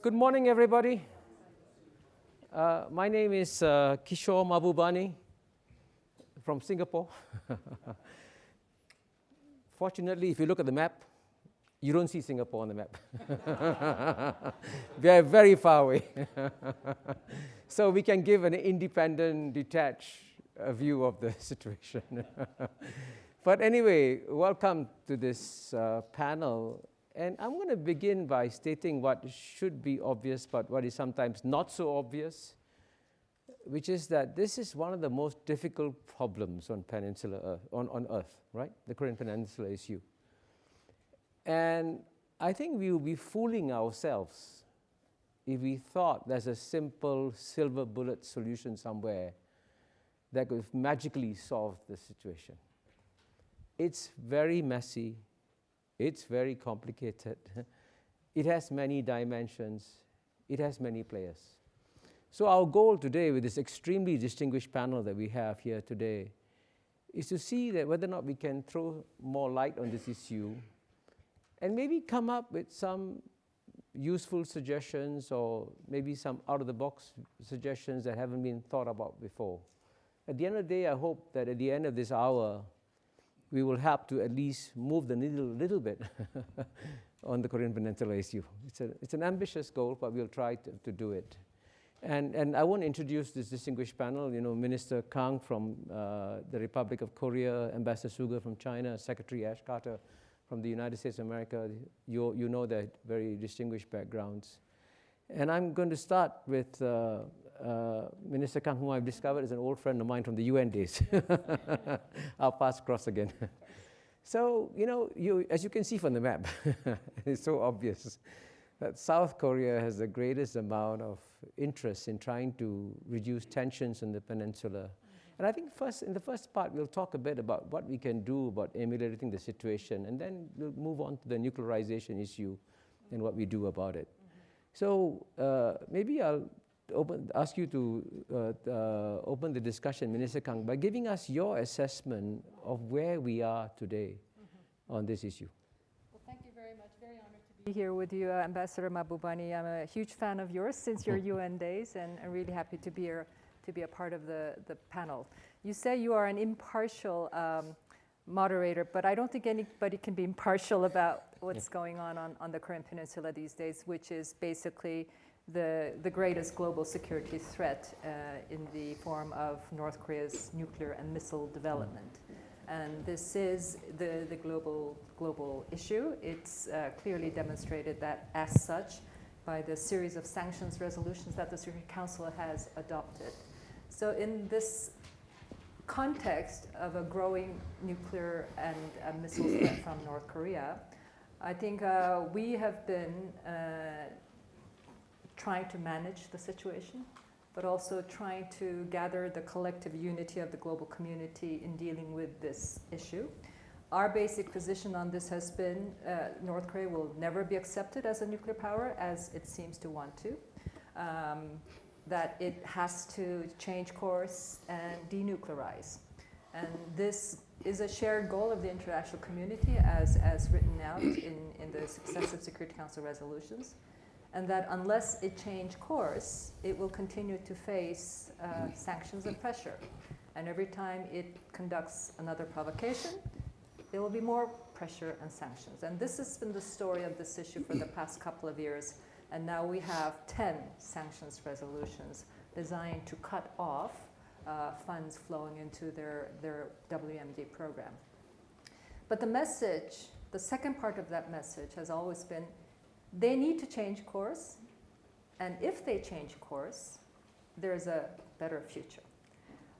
Good morning, everybody. My name is Kishore Mahbubani from Singapore. Fortunately, if you look at the map, you don't see Singapore on the map. We are very far away. So we can give an independent, detached view of the situation. But anyway, welcome to this panel. And I'm going to begin by stating what should be obvious, but what is sometimes not so obvious, which is that this is one of the most difficult problems on Peninsula Earth, on Earth, right? The Korean Peninsula issue. And I think we will be fooling ourselves if we thought there's a simple silver bullet solution somewhere that could magically solve the situation. It's very messy. It's very complicated. It has many dimensions. It has many players. So our goal today with this extremely distinguished panel that we have here today is to see that whether or not we can throw more light on this issue and maybe come up with some useful suggestions or maybe some out-of-the-box suggestions that haven't been thought about before. At the end of the day, I hope that at the end of this hour, we will have to at least move the needle a little bit on the Korean Peninsula issue. It's an ambitious goal, but we'll try to do it. And I want to introduce this distinguished panel, Minister Kang from the Republic of Korea, Ambassador Suga from China, Secretary Ash Carter from the United States of America. You know their very distinguished backgrounds. And I'm going to start with Minister Kang, whom I've discovered is an old friend of mine from the UN days. Our paths cross again. So, as you can see from the map, it's so obvious that South Korea has the greatest amount of interest in trying to reduce tensions in the peninsula. And I think in the first part, we'll talk a bit about what we can do about ameliorating the situation, and then we'll move on to the nuclearization issue and what we do about it. So maybe I'll ask you to open the discussion, Minister Kang, by giving us your assessment of where we are today on this issue. Well, thank you very much. Very honored to be here with you, Ambassador Mahbubani. I'm a huge fan of yours since your UN days, and I'm really happy to be here, to be a part of the panel. You say you are an impartial moderator, but I don't think anybody can be impartial about what's going on the Korean Peninsula these days, which is basically the greatest global security threat in the form of North Korea's nuclear and missile development. And this is the global issue. It's clearly demonstrated that as such by the series of sanctions resolutions that the Security Council has adopted. So in this context of a growing nuclear and missile threat from North Korea, I think we have been trying to manage the situation, but also trying to gather the collective unity of the global community in dealing with this issue. Our basic position on this has been North Korea will never be accepted as a nuclear power, as it seems to want to. That it has to change course and denuclearize. And this is a shared goal of the international community as written out in the successive Security Council resolutions. And that unless it change course, it will continue to face sanctions and pressure. And every time it conducts another provocation, there will be more pressure and sanctions. And this has been the story of this issue for the past couple of years. And now we have 10 sanctions resolutions designed to cut off funds flowing into their WMD program. But the message, the second part of that message has always been they need to change course. And if they change course, there's a better future.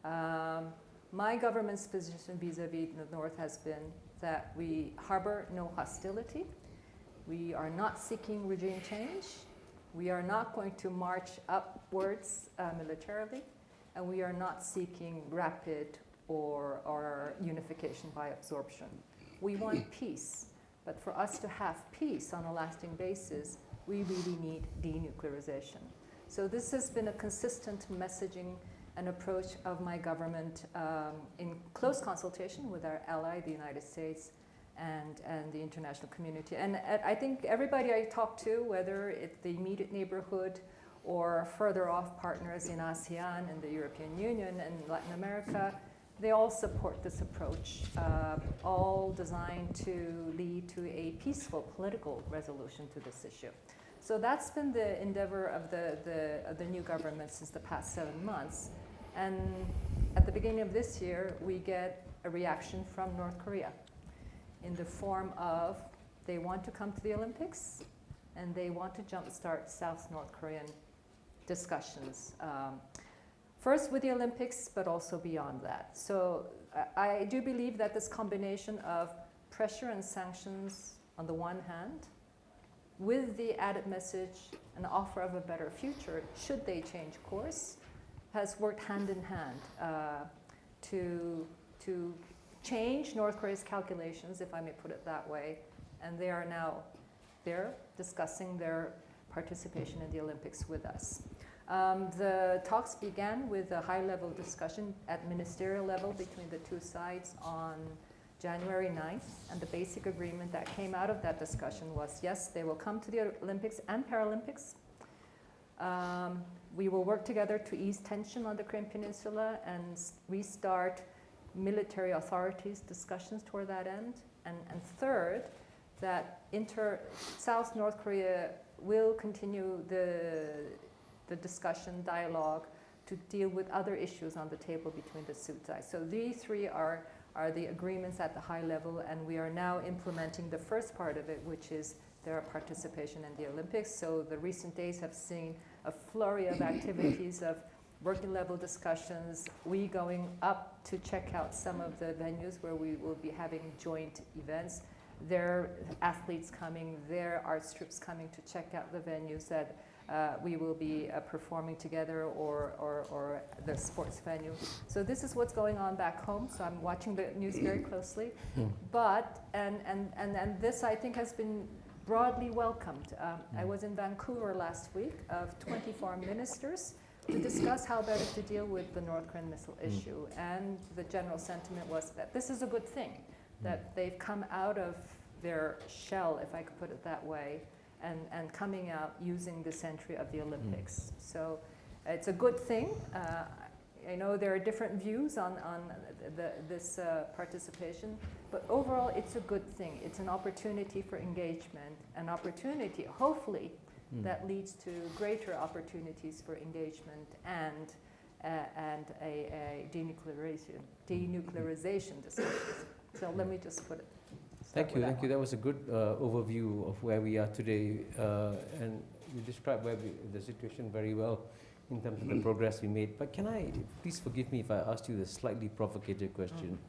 My government's position vis-a-vis the North has been that we harbor no hostility. We are not seeking regime change. We are not going to march upwards militarily. And we are not seeking rapid or unification by absorption. We want peace. But for us to have peace on a lasting basis, we really need denuclearization. So this has been a consistent messaging and approach of my government in close consultation with our ally, the United States, and the international community. And I think everybody I talk to, whether it's the immediate neighborhood or further off partners in ASEAN and the European Union and Latin America, they all support this approach, all designed to lead to a peaceful political resolution to this issue. So that's been the endeavor of the new government since the past 7 months. And at the beginning of this year, we get a reaction from North Korea in the form of they want to come to the Olympics and they want to jumpstart South-North Korean discussions. First with the Olympics, but also beyond that. So I do believe that this combination of pressure and sanctions on the one hand, with the added message and offer of a better future, should they change course, has worked hand in hand to change North Korea's calculations, if I may put it that way, and they are now there discussing their participation in the Olympics with us. The talks began with a high-level discussion at ministerial level between the two sides on January 9th, and the basic agreement that came out of that discussion was, yes, they will come to the Olympics and Paralympics. We will work together to ease tension on the Korean Peninsula and restart military authorities discussions toward that end. And third, that South-North Korea will continue the discussion, dialogue, to deal with other issues on the table between the two sides. So these three are the agreements at the high level, and we are now implementing the first part of it, which is their participation in the Olympics. So the recent days have seen a flurry of activities of working level discussions, we going up to check out some of the venues where we will be having joint events, their athletes coming, their arts troops coming to check out the venues that we will be performing together, or the sports venue. So this is what's going on back home. So I'm watching the news very closely. But and this, I think, has been broadly welcomed. I was in Vancouver last week of 24 ministers to discuss how better to deal with the North Korean missile issue. And the general sentiment was that this is a good thing, that they've come out of their shell, if I could put it that way, and coming out using this entry of the Olympics. So it's a good thing. I know there are different views on this participation, but overall it's a good thing. It's an opportunity for engagement, an opportunity, hopefully, that leads to greater opportunities for engagement and a denuclearization discussions. So let me just put it. Thank you. That was a good overview of where we are today, and you described the situation very well in terms of the progress we made. But please forgive me if I asked you this slightly provocative question.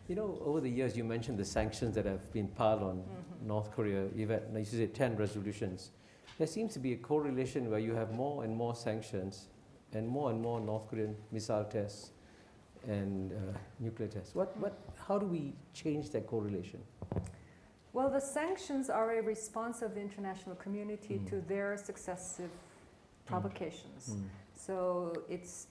You know, over the years you mentioned the sanctions that have been piled on North Korea. You've had, you said, 10 resolutions. There seems to be a correlation where you have more and more sanctions and more North Korean missile tests and nuclear tests. How do we change that correlation? Well, the sanctions are a response of the international community to their successive provocations. So it's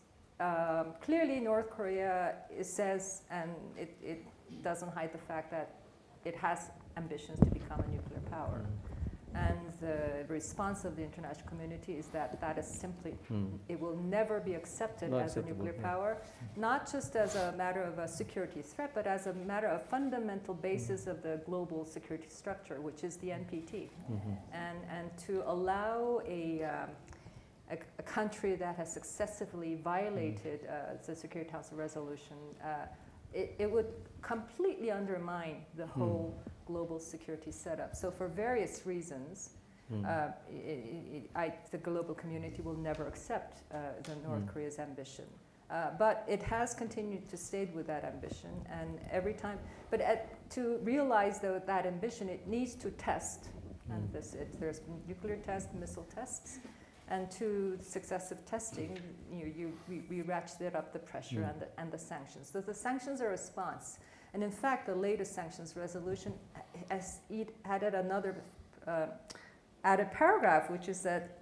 clearly North Korea says, and it doesn't hide the fact that it has ambitions to become a nuclear power. And the response of the international community is that is simply, it will never be accepted as a nuclear power, not just as a matter of a security threat, but as a matter of fundamental basis of the global security structure, which is the NPT. And to allow a country that has successively violated the Security Council resolution, it would completely undermine the whole global security setup. So for various reasons, the global community will never accept the North Korea's ambition. But it has continued to stay with that ambition, and every time, to realize that ambition, it needs to test, and there's nuclear tests, missile tests, and to successive testing, we ratcheted up the pressure and the sanctions. So the sanctions are a response. And in fact, the latest sanctions resolution has added another added paragraph, which is that,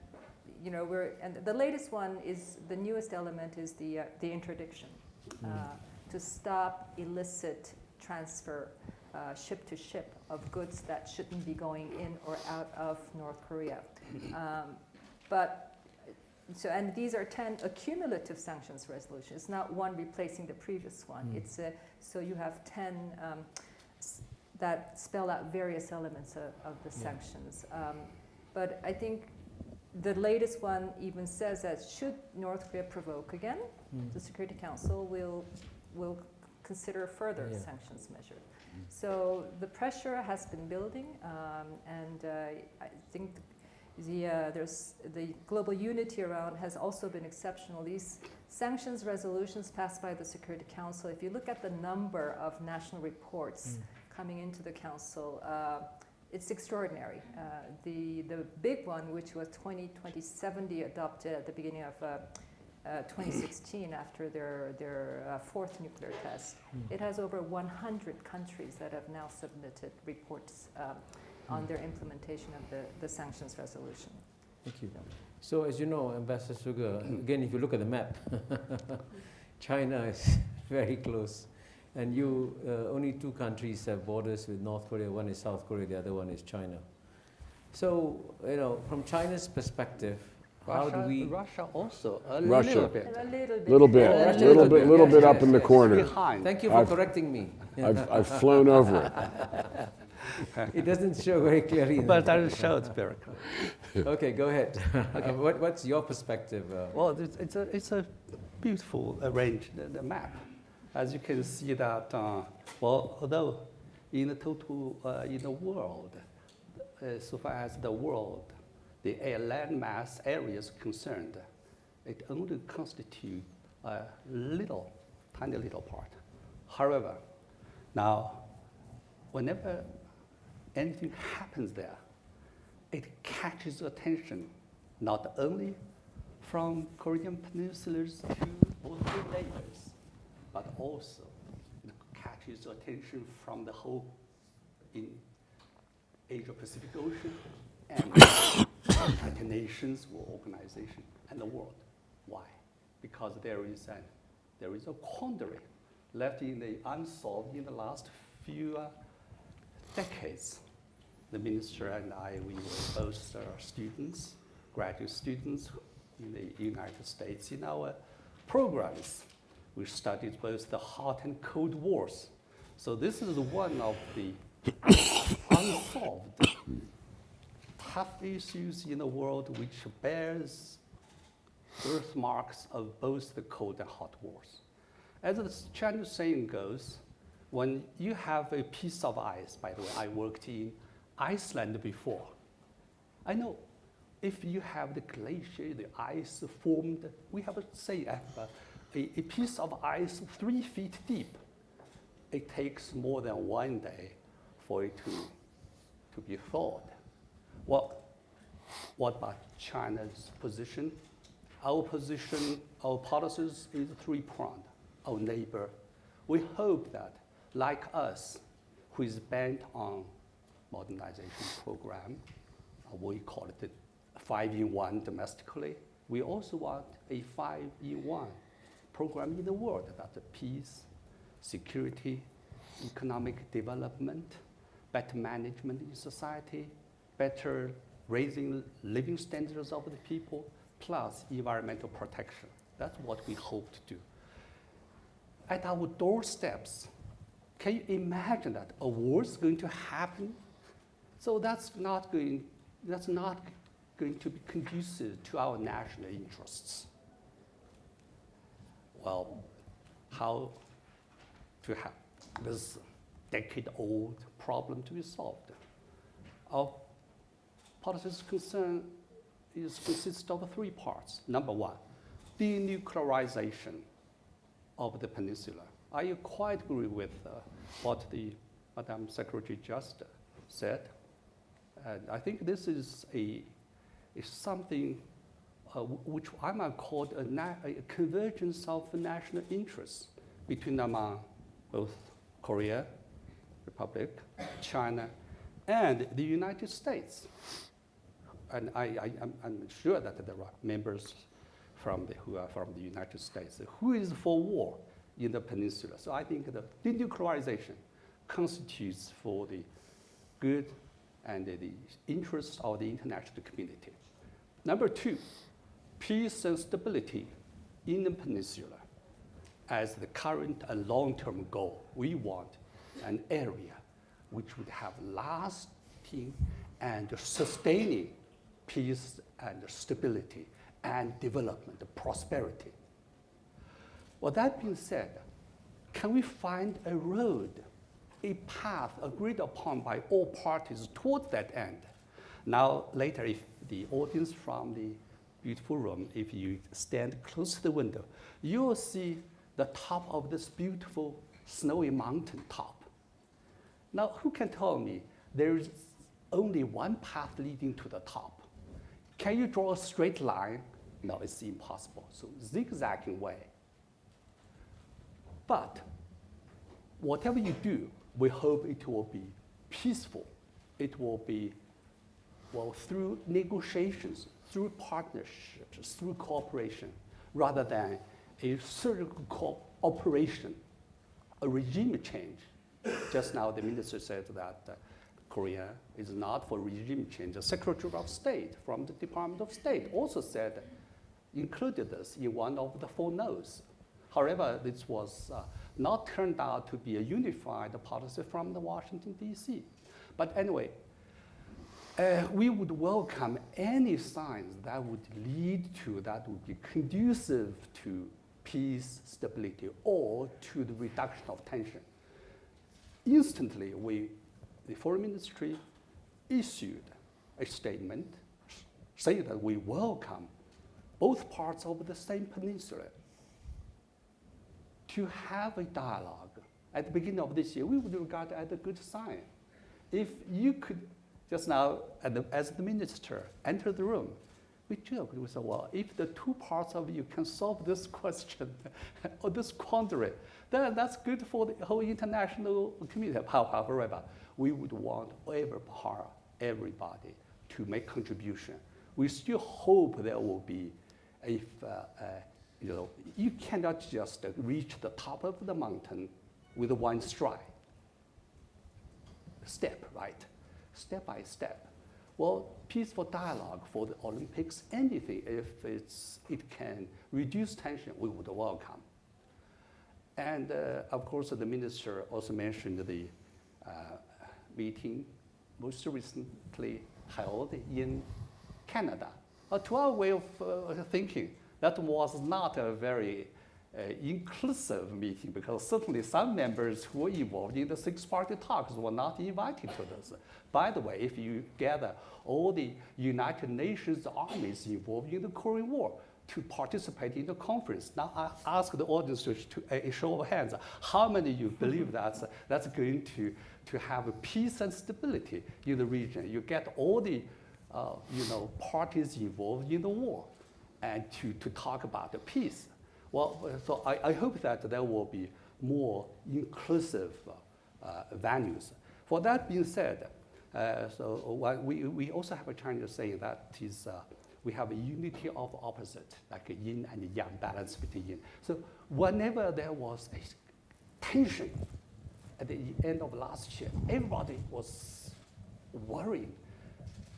and the latest one is, the newest element is the interdiction, to stop illicit transfer ship to ship of goods that shouldn't be going in or out of North Korea. And these are 10 accumulative sanctions resolutions. It's not one replacing the previous one. It's so you have 10 that spell out various elements of the sanctions. But I think the latest one even says that should North Korea provoke again, the Security Council will consider further sanctions measures. So the pressure has been building, and I think there's the global unity around has also been exceptional. These sanctions resolutions passed by the Security Council, if you look at the number of national reports coming into the Council, it's extraordinary. The big one, which was 2070 adopted at the beginning of 2016 after their fourth nuclear test, it has over 100 countries that have now submitted reports on their implementation of the sanctions resolution. Thank you. So as you know, Ambassador Suga, again, if you look at the map, China is very close. And only two countries have borders with North Korea. One is South Korea, the other one is China. So, from China's perspective, how do we... Russia also, Russia. little bit. A Little bit up in the corner. Behind. Thank you for correcting me. I've flown over it. It doesn't show very clearly. But that shows very clearly. Okay, go ahead. Okay. What's your perspective? Well, it's a beautiful arranged the map. As you can see that, although in the total, in the world, so far as the world, the land mass area is concerned, it only constitutes a tiny little part. However, now, whenever anything happens there, it catches attention, not only from Korean peninsulas to both the neighbors, but also it catches attention from the whole in Asia-Pacific Ocean and United Nations or organization and the world. Why? Because there is a quandary left in the unsolved in the last few decades. The minister and I, we were both students, graduate students in the United States. In our programs, we studied both the hot and cold wars. So this is one of the unsolved tough issues in the world which bears birthmarks of both the cold and hot wars. As the Chinese saying goes, when you have a piece of ice, by the way, I worked in Iceland before. I know if you have the glacier, the ice formed, we have a piece of ice 3 feet deep. It takes more than 1 day for it to be thawed. Well, what about China's position? Our position, our policies is three-pronged. Our neighbor, we hope that, like us, who is bent on modernization program, we call it a 5-in-1 domestically. We also want a 5-in-1 program in the world. That's peace, security, economic development, better management in society, better raising living standards of the people, plus environmental protection. That's what we hope to do. At our doorsteps, can you imagine that a war is going to happen? So that's not going to be conducive to our national interests. Well, how to have this decade-old problem to be solved? Our policy concern consists of 3 parts. Number 1, denuclearization of the peninsula. I quite agree with what the Madam Secretary just said. And I think this is something which I might call a convergence of national interests between both Korea, Republic, China, and the United States. And I'm sure that there are members who are from the United States who is for war in the peninsula. So I think the denuclearization constitutes for the good and the interests of the international community. Number two, peace and stability in the peninsula as the current and long-term goal. We want an area which would have lasting and sustaining peace and stability and development, prosperity. Well, that being said, can we find a road, a path agreed upon by all parties towards that end? Now, later, if the audience from the beautiful room, if you stand close to the window, you will see the top of this beautiful snowy mountain top. Now, who can tell me there is only one path leading to the top? Can you draw a straight line? No, it's impossible. So zigzagging way. But whatever you do, we hope it will be peaceful. It will be, well, through negotiations, through partnerships, through cooperation, rather than a surgical operation, a regime change. Just now, the minister said that Korea is not for regime change. The Secretary of State from the Department of State also said, included this in one of the 4 no's. However, this was not turned out to be a unified policy from the Washington, D.C. But anyway, we would welcome any signs that would lead to, that would be conducive to peace, stability, or to the reduction of tension. Instantly, the Foreign Ministry issued a statement saying that we welcome both parts of the same peninsula to have a dialogue. At the beginning of this year, we would regard it as a good sign. If you could, just now, as the minister entered the room, we joked, we said, well, if the 2 parts of you can solve this question or this quandary, then that's good for the whole international community. However, we would want everybody to make contribution. We still hope there will be, if you cannot just reach the top of the mountain with one stride. Step, right? Step by step. Well, peaceful dialogue for the Olympics, anything, if it can reduce tension, we would welcome. And of course, the minister also mentioned the meeting most recently held in Canada. To our way of thinking, that was not a very inclusive meeting, because certainly some members who were involved in the 6-party talks were not invited to this. By the way, if you gather all the United Nations armies involved in the Korean War to participate in the conference, now I ask the audience to a show of hands, how many of you believe that's going to have a peace and stability in the region? You get all the parties involved in the war and to talk about the peace. Well, so I hope that there will be more inclusive venues. For that being said, we also have a Chinese saying that is, we have a unity of opposite, like a yin and yang, balance between yin. So whenever there was a tension at the end of last year, everybody was worrying,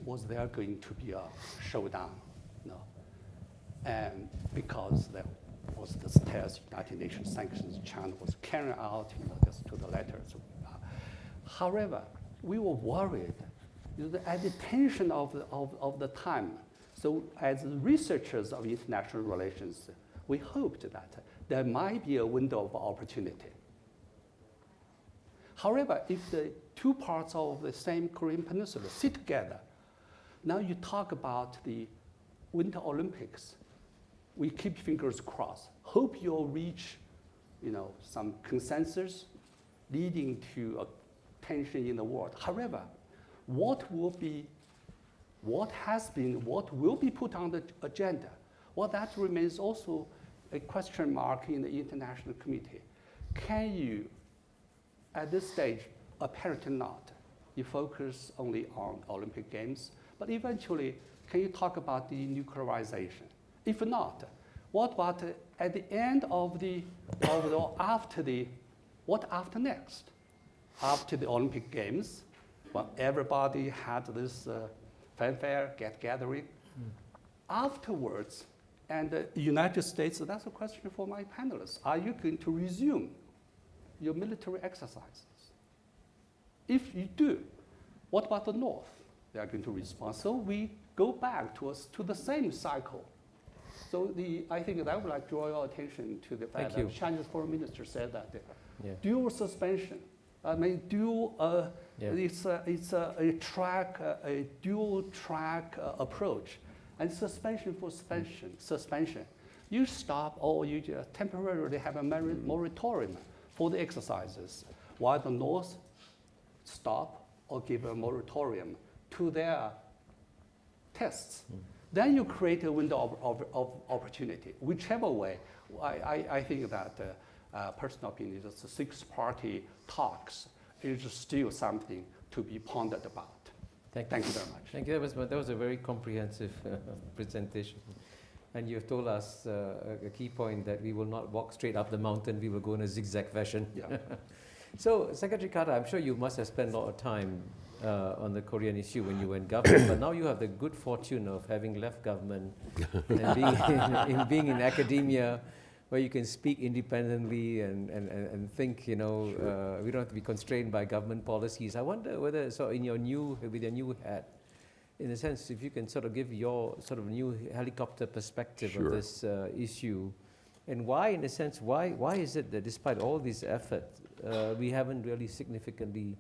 was there going to be a showdown? No. And because there was this test, United Nations sanctions, China was carrying out, just to the letter. So, however, we were worried at the tension of the time. So as researchers of international relations, we hoped that there might be a window of opportunity. However, if the 2 parts of the same Korean Peninsula sit together, now you talk about the Winter Olympics, we keep fingers crossed. Hope you'll reach, some consensus leading to a tension in the world. However, what will be put on the agenda? Well, that remains also a question mark in the international community. Can you, at this stage, apparently not, you focus only on Olympic Games, but eventually, can you talk about the nuclearization? If not, what about at the end of what after next? after the Olympic Games, when everybody had this fanfare, gathering, afterwards, and the United States, that's a question for my panelists. Are you going to resume your military exercises? If you do, what about the North? They are going to respond. So we go back to the same cycle. So I think that I would like to draw your attention to the fact that Chinese foreign minister said that dual suspension. I mean, it's a dual track approach, and suspension for suspension. You stop or you just temporarily have a moratorium for the exercises, while the North stop or give a moratorium to their tests. Then you create a window of opportunity. Whichever way, I think that personal opinion is the six-party talks is still something to be pondered about. Thank you very much. Thank you. That was a very comprehensive presentation. And you've told us a key point that we will not walk straight up the mountain, we will go in a zigzag fashion. Yeah. So, Secretary Carter, I'm sure you must have spent a lot of time on the Korean issue when you were in government, but now you have the good fortune of having left government and being in academia, where you can speak independently and think, we don't have to be constrained by government policies. I wonder whether, with your new hat, in a sense, if you can sort of give your sort of new helicopter perspective of this issue, and why, in a sense, why is it that despite all this effort, we haven't really significantly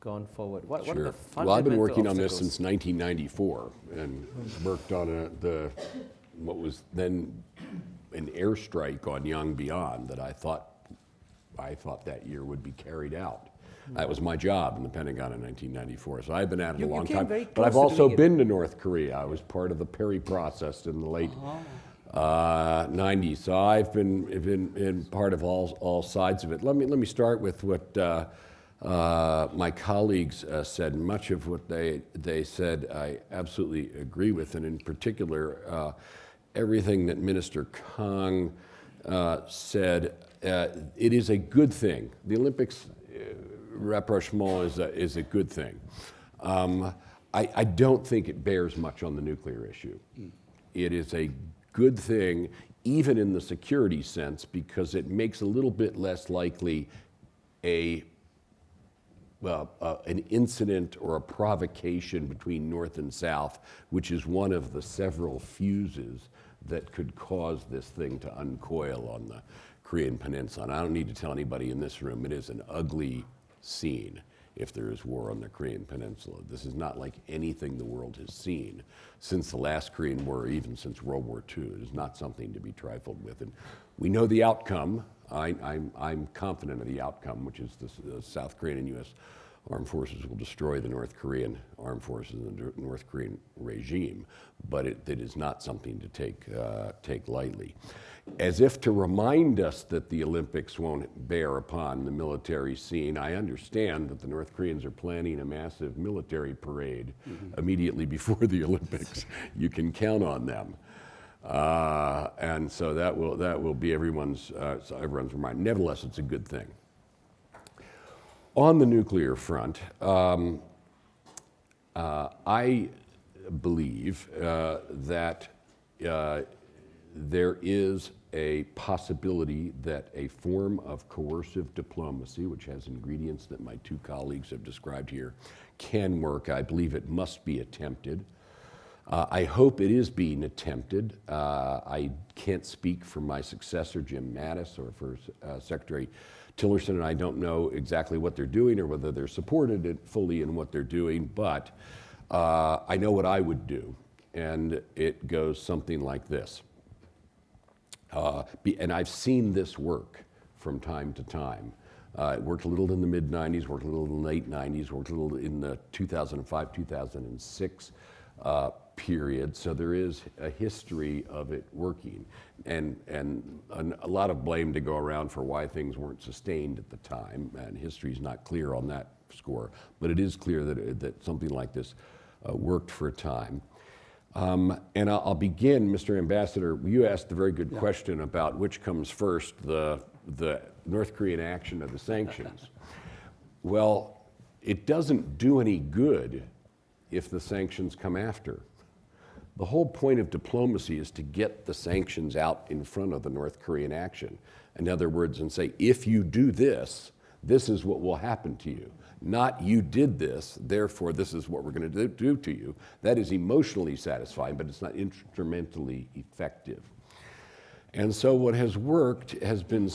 gone forward? What are the fundamental Well, I've been working on this obstacles? since 1994 and worked on what was then an airstrike on Yongbyon that I thought that year would be carried out. That was my job in the Pentagon in 1994. So I've been at it a long time. But I've also been to North Korea. I was part of the Perry process in the late 90s. So I've been part of all sides of it. Let me start with what my colleagues said. Much of what they said I absolutely agree with, and in particular, everything that Minister Kang said. It is a good thing. The Olympics rapprochement is a good thing. I don't think it bears much on the nuclear issue. It is a good thing, even in the security sense, because it makes a little bit less likely an incident or a provocation between North and South, which is one of the several fuses that could cause this thing to uncoil on the Korean Peninsula. And I don't need to tell anybody in this room, it is an ugly scene if there is war on the Korean Peninsula. This is not like anything the world has seen since the last Korean War, even since World War II. It is not something to be trifled with. And we know the outcome. I'm confident of the outcome, which is the South Korean and U.S. armed forces will destroy the North Korean armed forces and the North Korean regime, but it is not something to take lightly. As if to remind us that the Olympics won't bear upon the military scene, I understand that the North Koreans are planning a massive military parade immediately before the Olympics. You can count on them. And so that will be everyone's reminder. Nevertheless, it's a good thing. On the nuclear front, I believe that there is a possibility that a form of coercive diplomacy, which has ingredients that my two colleagues have described here, can work. I believe it must be attempted. I hope it is being attempted. I can't speak for my successor, Jim Mattis, or for Secretary Tillerson, and I don't know exactly what they're doing or whether they're supported fully in what they're doing, but I know what I would do, and it goes something like this. And I've seen this work from time to time. It worked a little in the mid-'90s, worked a little in the late '90s, worked a little in the 2005-2006 period. So there is a history of it working, and a lot of blame to go around for why things weren't sustained at the time. And history is not clear on that score, but it is clear that something like this worked for a time. And I'll begin, Mr. Ambassador, you asked a very good question about which comes first, the North Korean action or the sanctions. Well, it doesn't do any good if the sanctions come after. The whole point of diplomacy is to get the sanctions out in front of the North Korean action. In other words, and say, if you do this, this is what will happen to you. Not you did this, therefore this is what we're going to do to you. That is emotionally satisfying, but it's not instrumentally effective. And so what has worked has been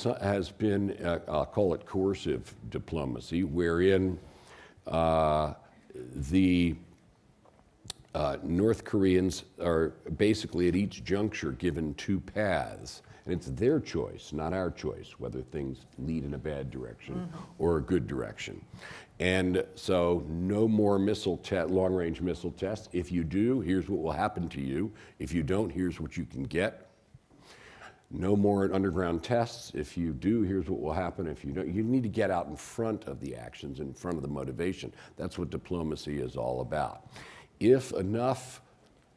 I'll call it coercive diplomacy, wherein the North Koreans are basically at each juncture given two paths. And it's their choice, not our choice, whether things lead in a bad direction or a good direction. And so no more long-range missile tests. If you do, here's what will happen to you. If you don't, here's what you can get. No more underground tests. If you do, here's what will happen. If you don't, you need to get out in front of the actions, in front of the motivation. That's what diplomacy is all about. If enough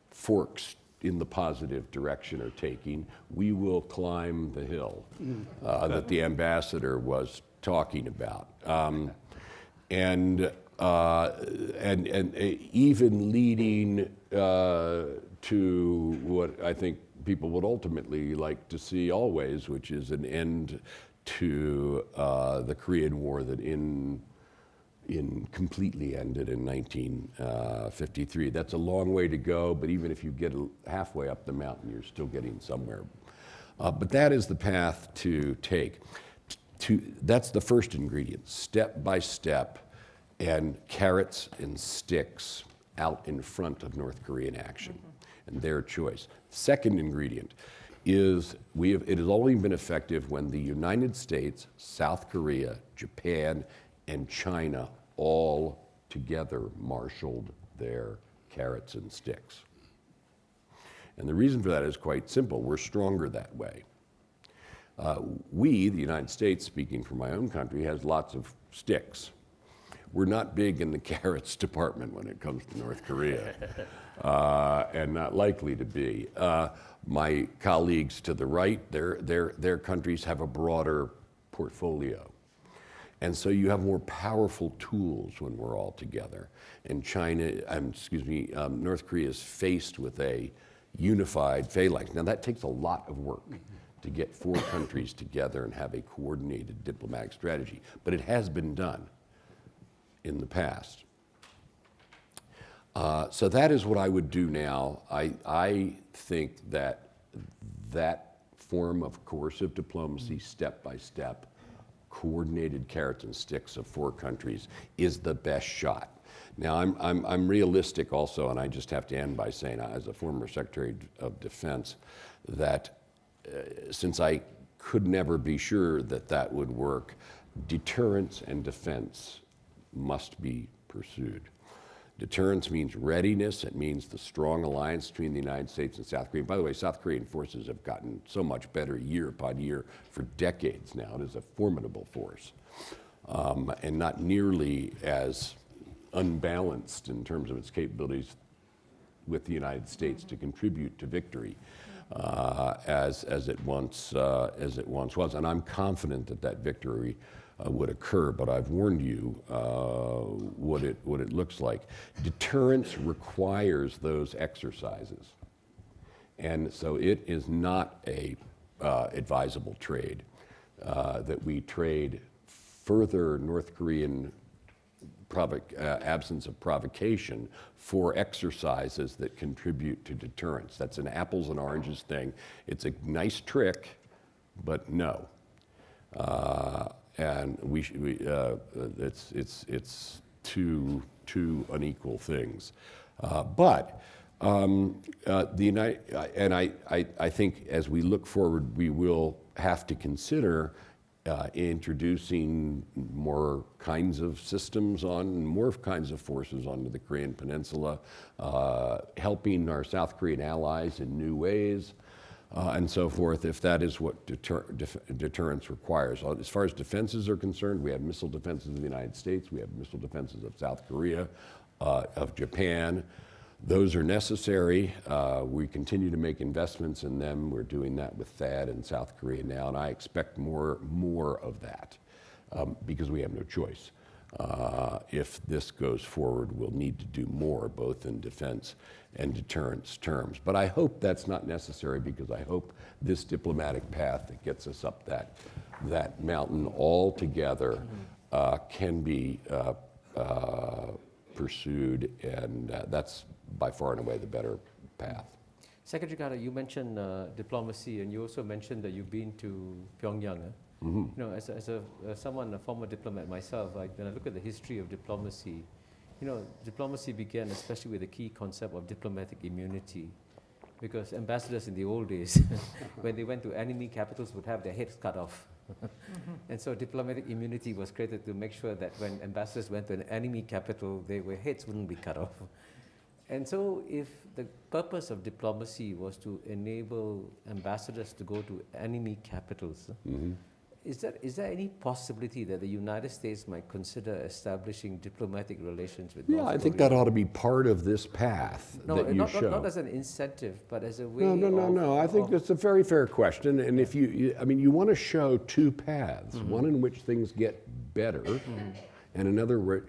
forks in the positive direction are taking, we will climb the hill that the ambassador was talking about. And even leading to what I think people would ultimately like to see always, which is an end to the Korean War that completely ended in 1953. That's a long way to go, but even if you get halfway up the mountain, you're still getting somewhere. But that is the path to take. That's the first ingredient, step by step, and carrots and sticks out in front of North Korean action and their choice. Second ingredient is it has only been effective when the United States, South Korea, Japan, and China all together marshaled their carrots and sticks. And the reason for that is quite simple. We're stronger that way. We, the United States, speaking for my own country, has lots of sticks. We're not big in the carrots department when it comes to North Korea, and not likely to be. My colleagues to the right, their countries have a broader portfolio. And so you have more powerful tools when we're all together. And North Korea is faced with a unified phalanx. Now that takes a lot of work to get four countries together and have a coordinated diplomatic strategy. But it has been done in the past. So that is what I would do now. I think that form of coercive diplomacy, step by step, coordinated carrots and sticks of four countries is the best shot. Now I'm realistic also, and I just have to end by saying, as a former Secretary of Defense, that since I could never be sure that would work, deterrence and defense must be pursued. Deterrence means readiness. It means the strong alliance between the United States and South Korea. By the way, South Korean forces have gotten so much better year upon year for decades now. It is a formidable force, and not nearly as unbalanced in terms of its capabilities with the United States to contribute to victory as it once was. And I'm confident that victory would occur, but I've warned you what it looks like. Deterrence requires those exercises, and so it is not a advisable trade that we trade further North Korean absence of provocation for exercises that contribute to deterrence. That's an apples and oranges thing. It's a nice trick, but no. And it's two unequal things. But I think as we look forward, we will have to consider introducing more kinds of systems more kinds of forces onto the Korean Peninsula, helping our South Korean allies in new ways, and so forth, if that is what deterrence requires. As far as defenses are concerned, we have missile defenses of the United States, we have missile defenses of South Korea, of Japan. Those are necessary. We continue to make investments in them. We're doing that with THAAD in South Korea now, and I expect more of that because we have no choice. if this goes forward, we'll need to do more, both in defense and deterrence terms. But I hope that's not necessary, because I hope this diplomatic path that gets us up that mountain all together can be pursued, and that's by far and away the better path. Secretary Carter, you mentioned diplomacy, and you also mentioned that you've been to Pyongyang. Mm-hmm. You know, as someone, a former diplomat myself, when I look at the history of diplomacy, you know, diplomacy began especially with the key concept of diplomatic immunity, because ambassadors in the old days, when they went to enemy capitals, would have their heads cut off. And so diplomatic immunity was created to make sure that when ambassadors went to an enemy capital, their heads wouldn't be cut off. And so if the purpose of diplomacy was to enable ambassadors to go to enemy capitals, is there any possibility that the United States might consider establishing diplomatic relations with North Korea? I think that ought to be part of this path that you show. Not as an incentive, but as a way No. I think that's a very fair question. And if you want to show two paths, one in which things get better, and another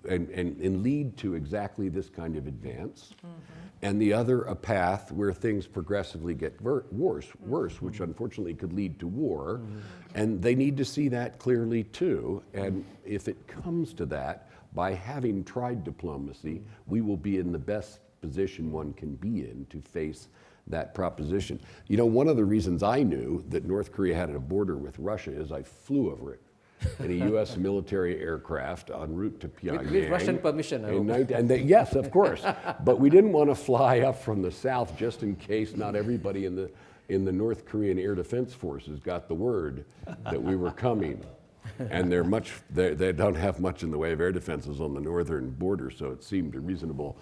and lead to exactly this kind of advance, and the other a path where things progressively get worse, which unfortunately could lead to war, and they need to see that clearly too. And if it comes to that, by having tried diplomacy, we will be in the best position one can be in to face that proposition. You know, one of the reasons I knew that North Korea had a border with Russia is I flew over it in a U.S. military aircraft en route to Pyongyang. With Russian permission, I hope. Yes, of course. But we didn't want to fly up from the south just in case not everybody in the North Korean Air Defense Forces got the word that we were coming. And they don't have much in the way of air defenses on the northern border, so it seemed a reasonable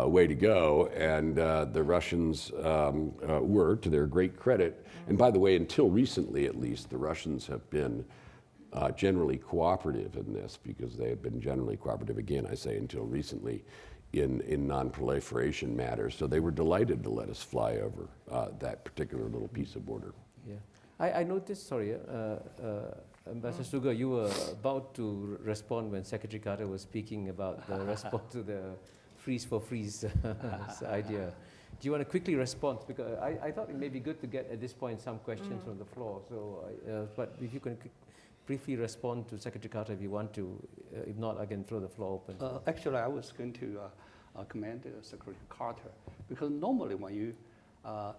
way to go. And the Russians were, to their great credit, and by the way, until recently at least, the Russians have been generally cooperative in this, because they have been generally cooperative, again, I say until recently, in non-proliferation matters. So they were delighted to let us fly over that particular little piece of border. Yeah. I noticed, Ambassador Suga, you were about to respond when Secretary Carter was speaking about the response to the freeze for freeze idea. Do you want to quickly respond? Because I thought it may be good to get at this point some questions from the floor. So, but if you can briefly respond to Secretary Carter if you want to. If not, I can throw the floor open. Actually, I was going to commend Secretary Carter, because normally when you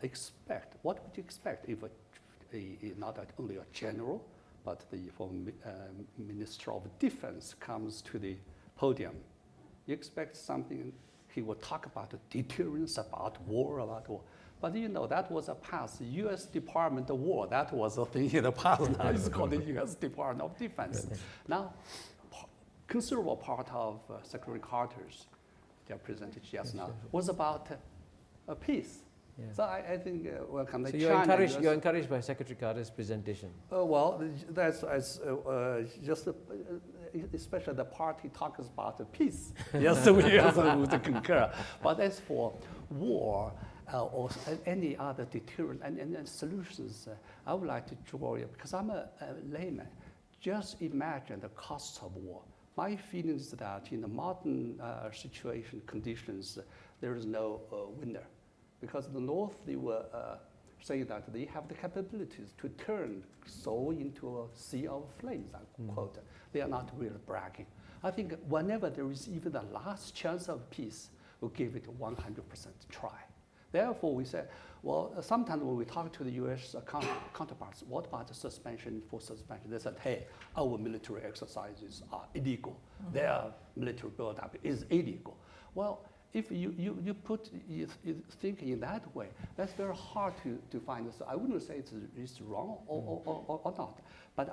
expect, what would you expect if not only a general, but the Minister of Defense comes to the podium? You expect something, he will talk about deterrence, about war. But you know, that was a past U.S. Department of War. That was a thing in the past. Now it's called the U.S. Department of Defense. Now, considerable part of Secretary Carter's presentation just now was about peace. Yeah. So I think welcome. So you're encouraged by Secretary Carter's presentation? Well, that's just especially the party talks about peace. Yes, we also would concur. But as for war or any other deterrent and solutions, I would like to draw you, because I'm a layman. Just imagine the costs of war. My feeling is that in the modern situation conditions, there is no winner. Because the North, they were saying that they have the capabilities to turn Seoul into a sea of flames, unquote. They are not really bragging. I think whenever there is even the last chance of peace, we'll give it a 100% try. Therefore, we said, well, sometimes when we talk to the U.S. counterparts, what about the suspension for suspension? They said, hey, our military exercises are illegal. Their military buildup is illegal. Well, if you think in that way, that's very hard to find. So I wouldn't say it's wrong or not. But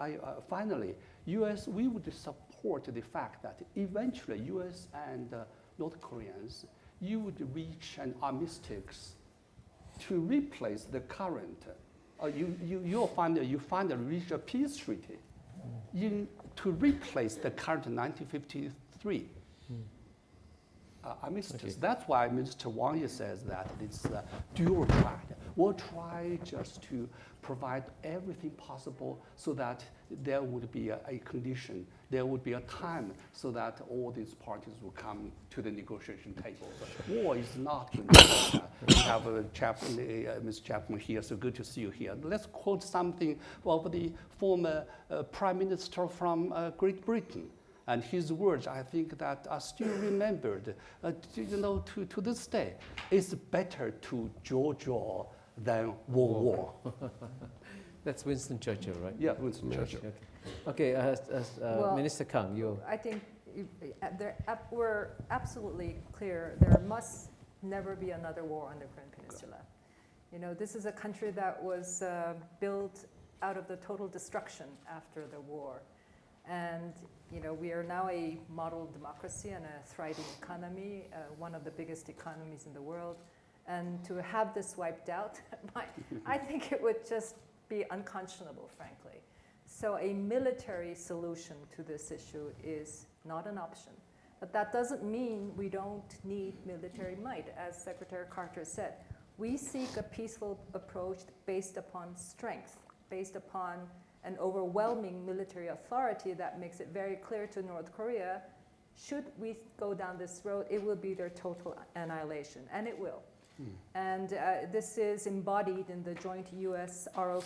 finally, U.S., we would support the fact that eventually U.S. and North Koreans, you would reach an armistice to replace the current. You reach a peace treaty to replace the current 1953 armistice. Okay. That's why Mr. Wang says that it's dual track. we'll try just to provide everything possible so that there would be a condition, there would be a time so that all these parties will come to the negotiation table. But war is not. We have Ms. Chapman here, so good to see you here. Let's quote something of the former Prime Minister from Great Britain. And his words, I think, that are still remembered, to this day. It's better to jaw than war. That's Winston Churchill, right? Yeah, Winston Churchill. Okay, Well, Minister Kang, you. I think we're absolutely clear there must never be another war on the Korean Peninsula. You know, this is a country that was built out of the total destruction after the war. And you know, we are now a model democracy and a thriving economy, one of the biggest economies in the world. And to have this wiped out, I think it would just be unconscionable, frankly. So a military solution to this issue is not an option. But that doesn't mean we don't need military might. As Secretary Carter said, we seek a peaceful approach based upon strength, based upon an overwhelming military authority that makes it very clear to North Korea, should we go down this road, it will be their total annihilation, and it will. And this is embodied in the joint US-ROK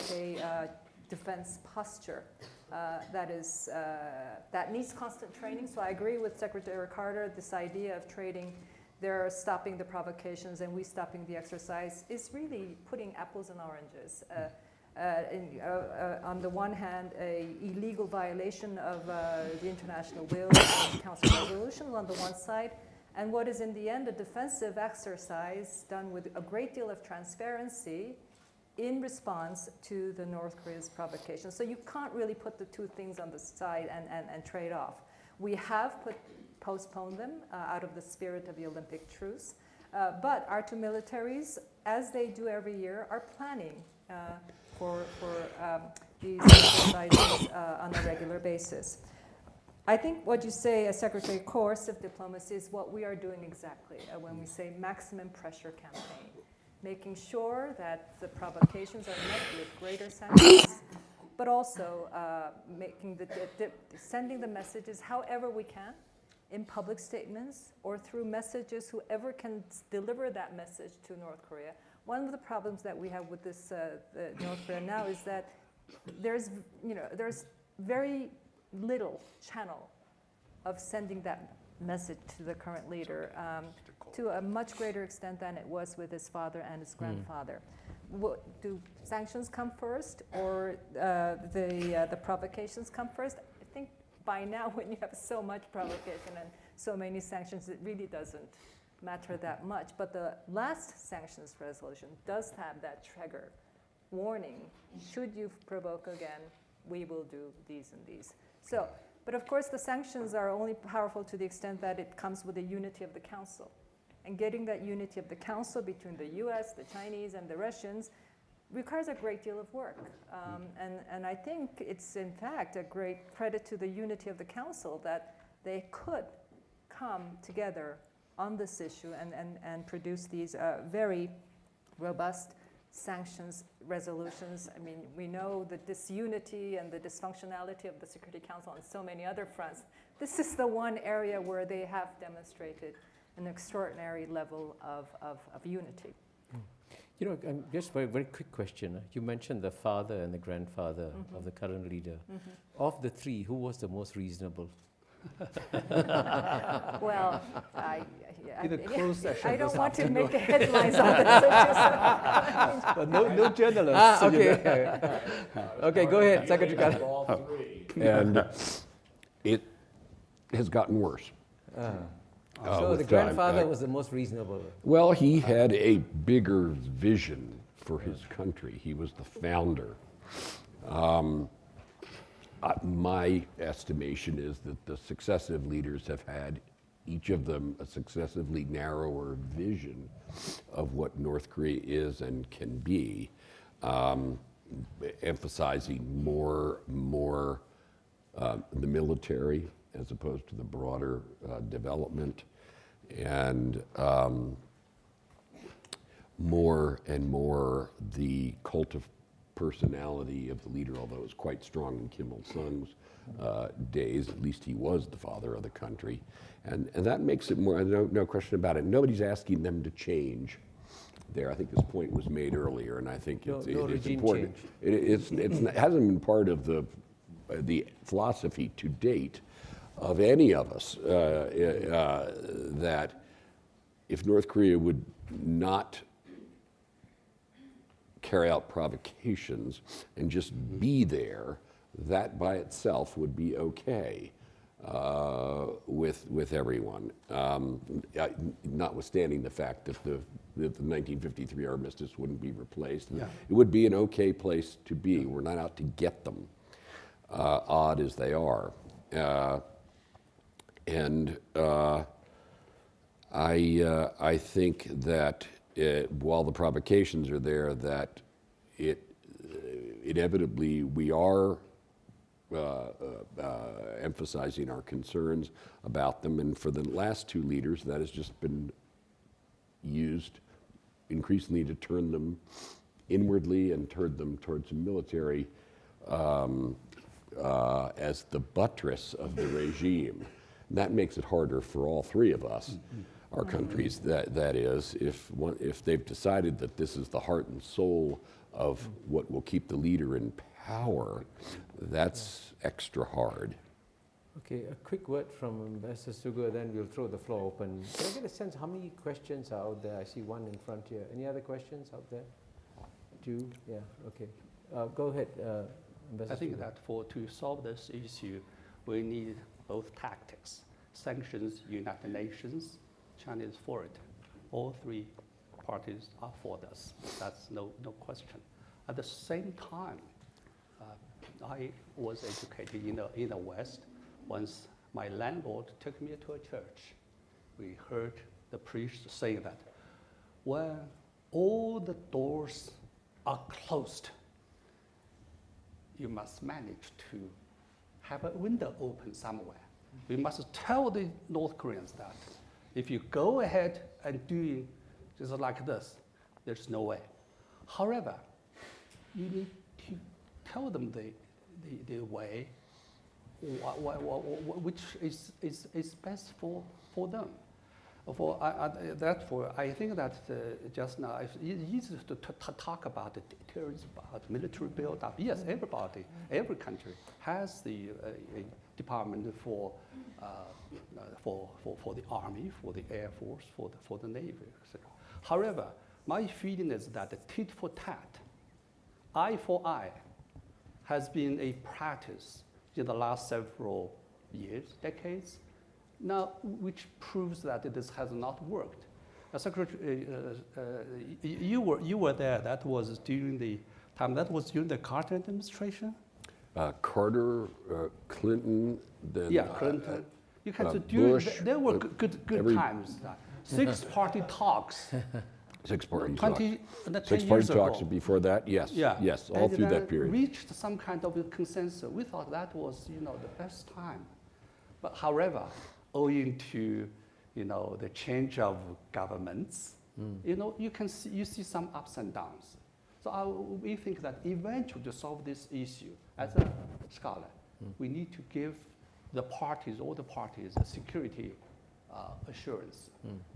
defense posture that needs constant training. So I agree with Secretary Carter, this idea of trading, they're stopping the provocations and we stopping the exercise is really putting apples and oranges. On the one hand, an illegal violation of the international will and council resolutions on the one side, and what is in the end a defensive exercise done with a great deal of transparency in response to the North Korea's provocation. So you can't really put the two things on the side and trade off. We have postponed them out of the spirit of the Olympic truce, but our two militaries, as they do every year, are planning for these exercises on a regular basis. I think what you say as Secretary coercive diplomacy is what we are doing exactly when we say maximum pressure campaign, making sure that the provocations are met with greater sanctions, but also sending the messages however we can in public statements or through messages, whoever can deliver that message to North Korea. One of the problems that we have with this North Korea now is that there's very little channel of sending that message to the current leader to a much greater extent than it was with his father and his grandfather. Do sanctions come first or the provocations come first? I think by now when you have so much provocation and so many sanctions, it really doesn't matter that much. But the last sanctions resolution does have that trigger warning. Should you provoke again, we will do these and these. So, but of course the sanctions are only powerful to the extent that it comes with the unity of the Council. And getting that unity of the Council between the US, the Chinese, and the Russians requires a great deal of work. And I think it's in fact a great credit to the unity of the Council that they could come together on this issue and produce these very robust sanctions resolutions. I mean, we know the disunity and the dysfunctionality of the Security Council on so many other fronts. This is the one area where they have demonstrated an extraordinary level of unity. You know, just a very quick question. You mentioned the father and the grandfather of the current leader. Of the three, who was the most reasonable? Well, I don't want to afternoon. make headlines on this issue. But no journalists. Okay. Okay, go ahead, Secretary Carter. And it has gotten worse. So with the time. grandfather was the most reasonable. Well, he had a bigger vision for his country. He was the founder. My estimation is that the successive leaders have had, each of them, a successively narrower vision of what North Korea is and can be, emphasizing more the military as opposed to the broader development, and more and more the cult of personality of the leader, although it was quite strong in Kim Il-sung's days. At least he was the father of the country. And that makes it more, no question about it. Nobody's asking them to change there. I think this point was made earlier, and I think it's important. It hasn't been part of the philosophy to date of any of us that if North Korea would not carry out provocations and just be there, that by itself would be okay with everyone, notwithstanding the fact that the 1953 armistice wouldn't be replaced. Yeah. It would be an okay place to be. We're not out to get them, odd as they are. I think that while the provocations are there, that inevitably we are emphasizing our concerns about them, and for the last two leaders, that has just been used increasingly to turn them inwardly and turn them towards military as the buttress of the regime. And that makes it harder for all three of us, our countries, that is, if they've decided that this is the heart and soul of what will keep the leader in power, that's extra hard. Okay, a quick word from Ambassador Suga, then we'll throw the floor open. Can I get a sense how many questions are out there? I see one in front here. Any other questions out there? Two? Yeah, okay. Go ahead, Ambassador I think Suga. that to solve this issue, we need both tactics. Sanctions, United Nations, China is for it. All three parties are for this. That's no question. At the same time, I was educated in the West. Once my landlord took me to a church, we heard the priest saying that when all the doors are closed, you must manage to have a window open somewhere. We must tell the North Koreans that if you go ahead and do just like this, there's no way. However, you need to tell them the way which is best for them. Therefore, I think that just now it's easy to talk about the details, about military build-up. Yes, everybody, every country has the department for the army, for the air force, for the navy, etc. However, my feeling is that the tit for tat, eye for eye, has been a practice in the last several years, decades, now, which proves that this has not worked. Secretary, you were there. That was during the time. That was during the Carter administration. Carter, Clinton, then Clinton. You can Bush. There were good times. Six-party talks. Six-party 10 Six-party years talks ago. before that, yes, yes, all through that period. Reached some kind of a consensus. We thought that was, the best time. But however, owing to, the change of governments, you see some ups and downs. So we think that eventually to solve this issue, as a scholar, we need to give all the parties, a security assurance.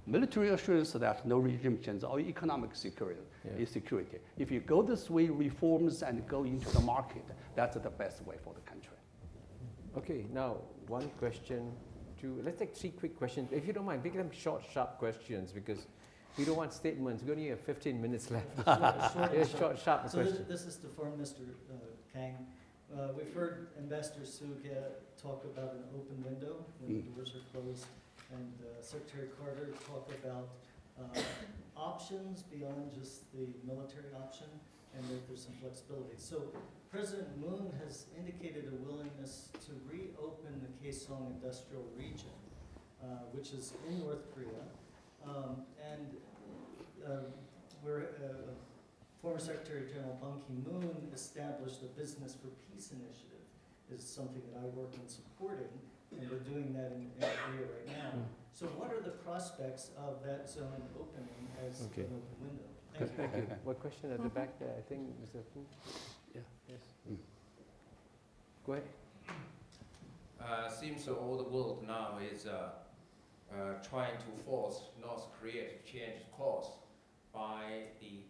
Military assurance that no regime change, or economic security is security. If you go this way, reforms and go into the market, that's the best way for the country. Okay, now one question, let's take three quick questions. If you don't mind, make them short, sharp questions because we don't want statements. We only have 15 minutes left. Short, sharp so questions. This is to form Mr. Kang. We've heard Ambassador Suga talk about an open window when the doors are closed, and Secretary Carter talk about options beyond just the military option, and that there's some flexibility. So President Moon has indicated a willingness to reopen the Kaesong Industrial Region, which is in North Korea, former Secretary General Ban Ki-moon established the Business for Peace initiative, is something that I work in supporting, and we're doing that in Korea right now. So what are the prospects of that zone opening as an open window? Thank you. One question at the back there, I think, Mr. Fu. Yeah. Yes. Go ahead. Seems all the world now is trying to force North Korea to change course by the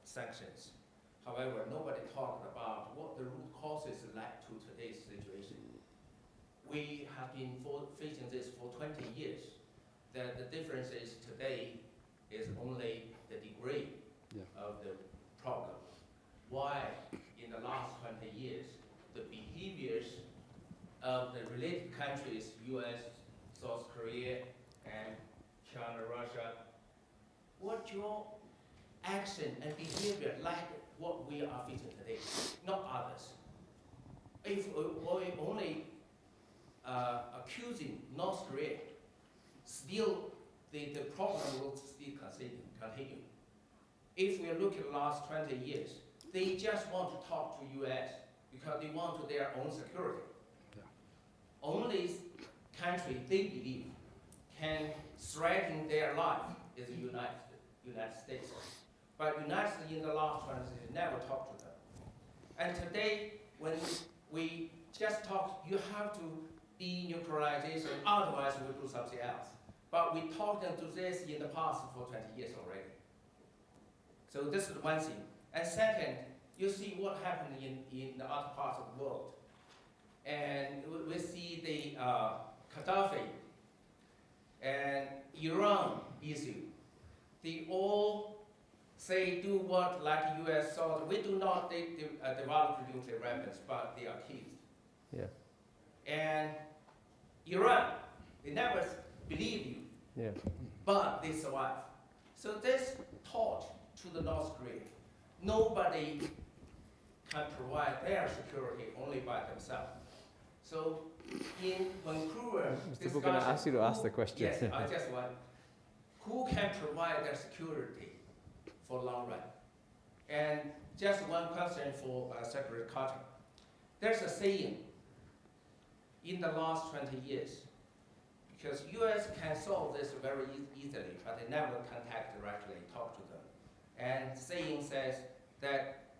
sanctions. However, nobody talked about what the root causes led to today's situation. We have been facing this for 20 years. The difference is today is only the degree of the problem. Why in the last 20 years, the behaviors of the related countries, US, South Korea, and China, Russia, what your action and behavior like what we are facing today, not others. If we only accusing North Korea, still the problem will still continue. If we look at the last 20 years, they just want to talk to US because they want their own security. Only country they believe can threaten their life is the United States. But United States in the last 20 years never talked to them. And today, when we just talk, you have to denuclearization, otherwise we'll do something else. But we talked them to this in the past for 20 years already. So this is one thing. And second, you see what happened in the other parts of the world. And we see the Gaddafi and Iran issue. They all say do what like US thought. We do not develop nuclear weapons, but they are accused. Yeah. And Iran, they never believe you, Yeah. but they survive. So this taught to the North Korea, nobody can provide their security only by themselves. So in Vancouver, Mr. Fu, can I ask you to ask the question? Yes, I just want, who can provide their security for long run? And just one question for Secretary Carter. There's a saying in the last 20 years, because US can solve this very easily, but they never contact directly, talk to them. And saying says that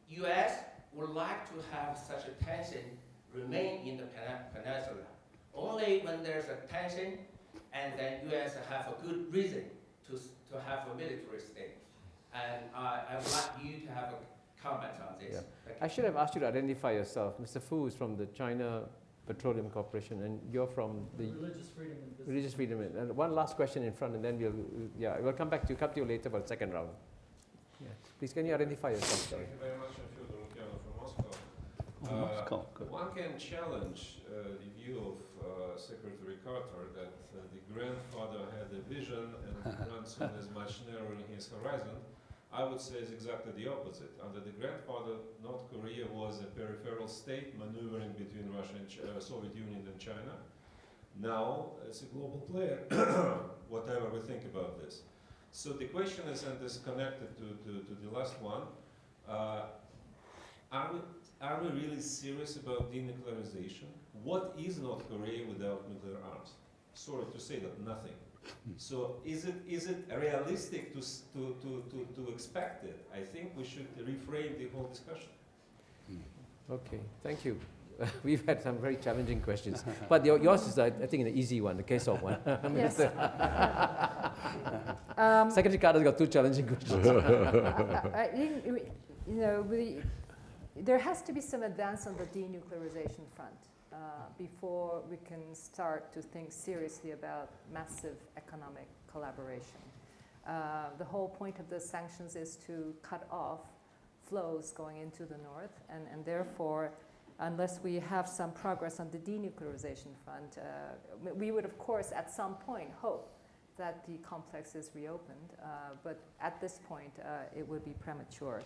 US would like to have such a tension remain in the peninsula. Only when there's a tension, and then US have a good reason to have a military state. And I would like you to have a comment on this. Yeah. Thank I you. should have asked you to identify yourself. Mr. Fu is from the China Petroleum Corporation, and you're from the Religious freedom and business. Religious Freedom. And one last question in front, and then we'll come to you later for the second round. Yeah. Please, can you identify yourself? Sorry. Thank you very much. I'm Fyodor Lukyanov from Moscow. Moscow, good. One can challenge the view of Secretary Carter that the grandfather had a vision and the grandson is much narrowing his horizon. I would say it's exactly the opposite. Under the grandfather, North Korea was a peripheral state maneuvering between Russia and Soviet Union and China. Now it's a global player, whatever we think about this. So the question is, and this is connected to the last one, are we really serious about denuclearization? What is North Korea without nuclear arms? Sorry to say that, nothing. So is it realistic to expect it? I think we should reframe the whole discussion. Okay, thank you. We've had some very challenging questions, but yours is, I think, an easy one, the case of one. Yes. Secretary Carter's got two challenging questions. I think, there has to be some advance on the denuclearization front before we can start to think seriously about massive economic collaboration. The whole point of the sanctions is to cut off flows going into the north, and therefore, unless we have some progress on the denuclearization front, we would, of course, at some point hope that the complex is reopened, but at this point, it would be premature.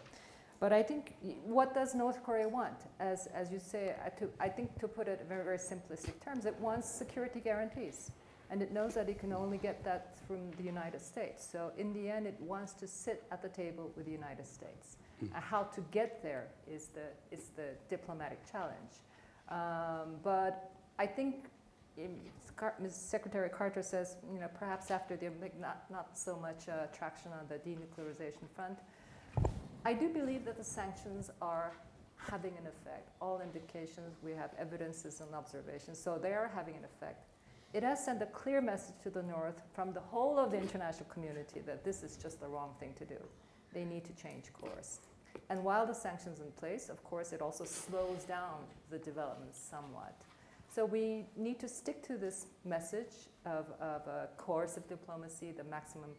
But I think, what does North Korea want? As you say, I think to put it in very, very simplistic terms, it wants security guarantees. And it knows that it can only get that from the United States. So in the end, it wants to sit at the table with the United States. How to get there is the diplomatic challenge. But I think Ms. Secretary Carter says, perhaps after the Olympic, not so much traction on the denuclearization front. I do believe that the sanctions are having an effect. All indications, we have evidences and observations, so they are having an effect. It has sent a clear message to the North from the whole of the international community that this is just the wrong thing to do. They need to change course. And while the sanctions in place, of course, it also slows down the development somewhat. So we need to stick to this message of a coercive diplomacy, the maximum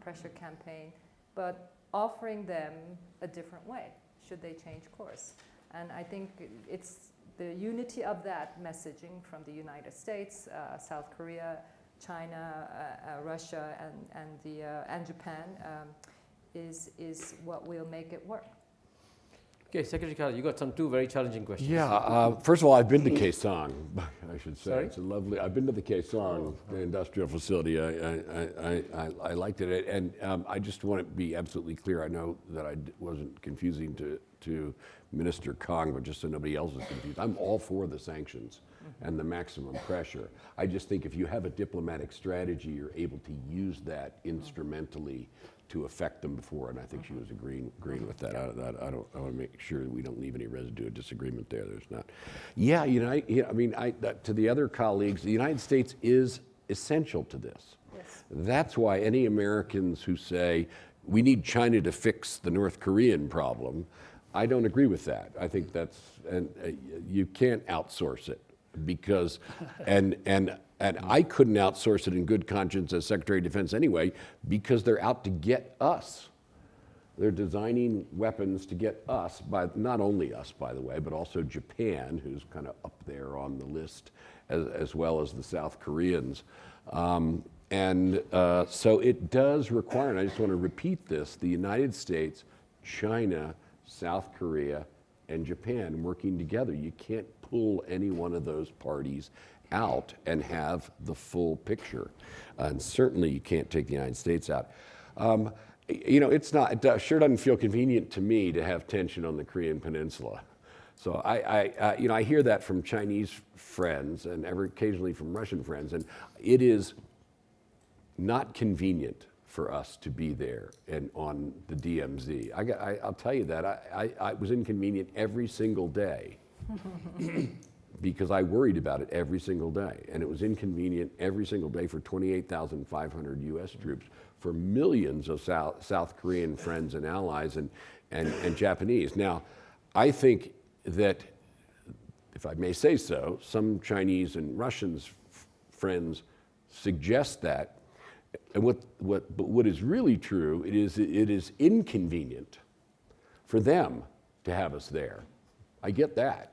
pressure campaign, but offering them a different way should they change course. And I think it's the unity of that messaging from the United States, South Korea, China, Russia, and Japan is what will make it work. Okay, Secretary Carter, you got two very challenging questions. Yeah, first of all, I've been to Kaesong, I should say. Sorry? It's a lovely, I've been to the Kaesong, the industrial facility. I liked it. And I just want to be absolutely clear. I know that I wasn't confusing to Minister Kang, but just so nobody else is confused. I'm all for the sanctions and the maximum pressure. I just think if you have a diplomatic strategy, you're able to use that instrumentally to affect them before, and I think she was agreeing with that. I want to make sure that we don't leave any residue of disagreement there. There's not. Yeah, to the other colleagues, the United States is essential to this. Yes. That's why any Americans who say we need China to fix the North Korean problem, I don't agree with that. I think that's, and you can't outsource it because, and I couldn't outsource it in good conscience as Secretary of Defense anyway, because they're out to get us. They're designing weapons to get us, not only us, by the way, but also Japan, who's kind of up there on the list, as well as the South Koreans. So it does require, and I just want to repeat this, the United States, China, South Korea, and Japan working together. You can't pull any one of those parties out and have the full picture. And certainly you can't take the United States out. It sure doesn't feel convenient to me to have tension on the Korean Peninsula. So I hear that from Chinese friends and occasionally from Russian friends, and it is not convenient for us to be there and on the DMZ. I'll tell you that. I was inconvenient every single day. Because I worried about it every single day. And it was inconvenient every single day for 28,500 US troops, for millions of South Korean friends and allies and Japanese. Now, I think that, if I may say so, some Chinese and Russians friends suggest that. And what is really true, it is inconvenient for them to have us there. I get that.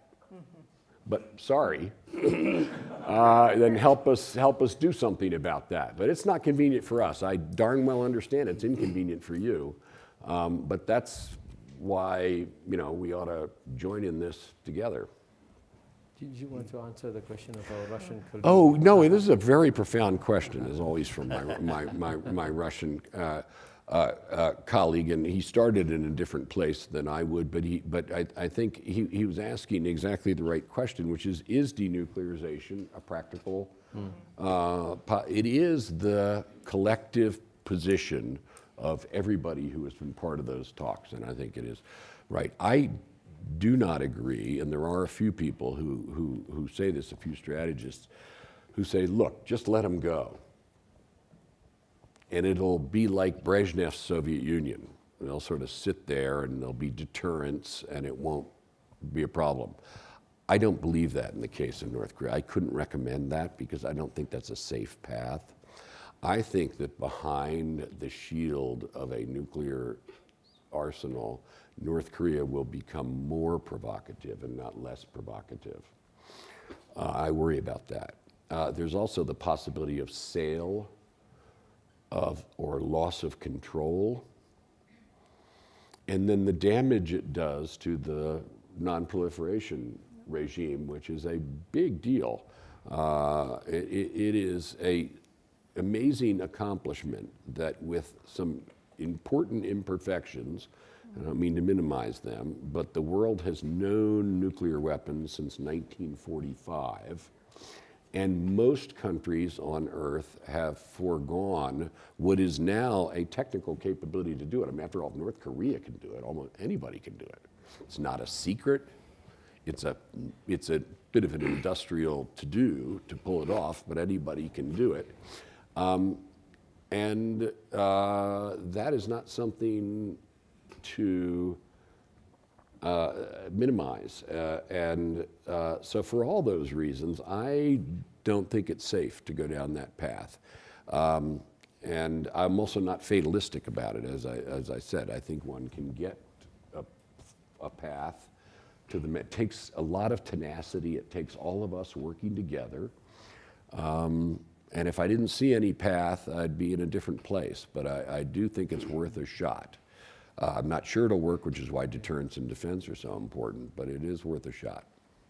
But sorry, then help us do something about that. But it's not convenient for us. I darn well understand it's inconvenient for you, but that's why we ought to join in this together. Did you want to answer the question about Russian culture? Oh no, this is a very profound question, as always, from my Russian colleague, and he started in a different place than I would, but I think he was asking exactly the right question, which is denuclearization a practical? It is the collective position of everybody who has been part of those talks, and I think it is right. I do not agree, and there are a few people who say this, a few strategists, who say, look, just let them go. And it'll be like Brezhnev's Soviet Union. They'll sort of sit there and there'll be deterrence and it won't be a problem. I don't believe that in the case of North Korea. I couldn't recommend that because I don't think that's a safe path. I think that behind the shield of a nuclear arsenal, North Korea will become more provocative and not less provocative. I worry about that. There's also the possibility of sale or loss of control, and then the damage it does to the non-proliferation regime, which is a big deal. It is an amazing accomplishment that, with some important imperfections, I don't mean to minimize them, but the world has known nuclear weapons since 1945. And most countries on earth have foregone what is now a technical capability to do it. I mean, after all, North Korea can do it. Almost anybody can do it. It's not a secret. It's a bit of an industrial to-do to pull it off, but anybody can do it. And that is not something to minimize. So for all those reasons, I don't think it's safe to go down that path. And I'm also not fatalistic about it, as I said. I think one can get a path to the. It takes a lot of tenacity. It takes all of us working together. And if I didn't see any path, I'd be in a different place. But I do think it's worth a shot. I'm not sure it'll work, which is why deterrence and defense are so important, but it is worth a shot.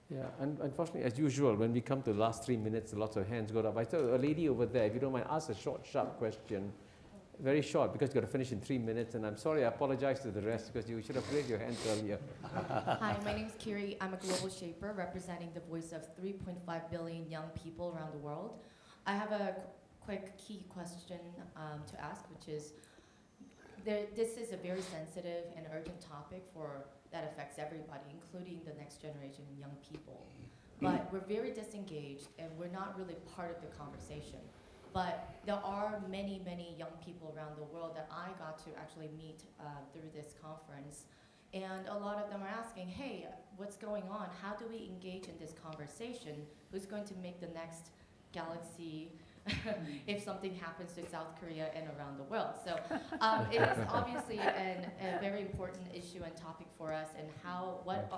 Yeah, and unfortunately, as usual, when we come to the last 3 minutes, lots of hands go up. I saw a lady over there, if you don't mind, ask a short, sharp question. Very short, because you've got to finish in 3 minutes, and I'm sorry, I apologize to the rest, because you should have raised your hands earlier. Hi, my name is Kiri. I'm a global shaper representing the voice of 3.5 billion young people around the world. I have a quick key question to ask, which is, this is a very sensitive and urgent topic that affects everybody, including the next generation and young people. But we're very disengaged, and we're not really part of the conversation. But there are many, many young people around the world that I got to actually meet through this conference. And a lot of them are asking, hey, what's going on? How do we engage in this conversation? Who's going to make the next galaxy if something happens to South Korea and around the world? So it is obviously a very important issue and topic for us. And